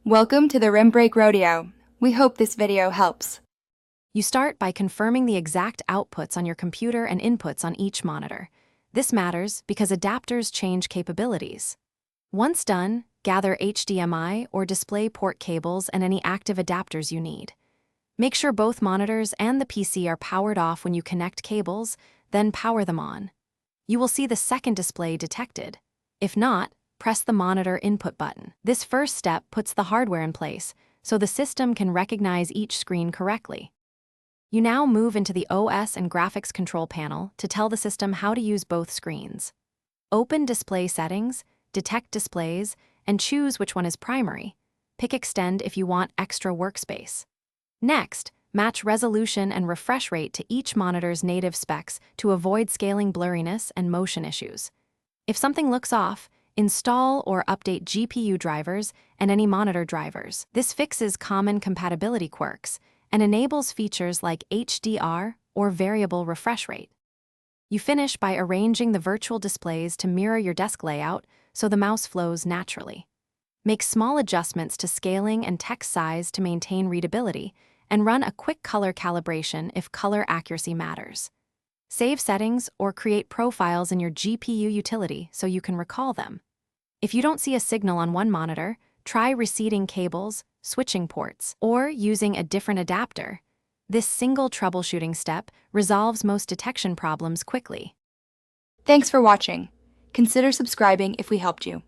Welcome to the Rim Break Rodeo. We hope this video helps. You start by confirming the exact outputs on your computer and inputs on each monitor. This matters because adapters change capabilities. Once done, gather HDMI or display port cables and any active adapters you need. Make sure both monitors and the PC are powered off when you connect cables, then power them on. You will see the second display detected. If not, press the monitor input button. This first step puts the hardware in place, so the system can recognize each screen correctly. You now move into the OS and graphics control panel to tell the system how to use both screens. Open Display Settings, detect displays, and choose which one is primary. Pick Extend if you want extra workspace. Next, match resolution and refresh rate to each monitor's native specs to avoid scaling blurriness and motion issues. If something looks off, install or update GPU drivers and any monitor drivers. This fixes common compatibility quirks and enables features like HDR or variable refresh rate. You finish by arranging the virtual displays to mirror your desk layout so the mouse flows naturally. Make small adjustments to scaling and text size to maintain readability, and run a quick color calibration if color accuracy matters. Save settings or create profiles in your GPU utility so you can recall them. If you don't see a signal on one monitor, try reseating cables, switching ports, or using a different adapter. This single troubleshooting step resolves most detection problems quickly. Thanks for watching. Consider subscribing if we helped you.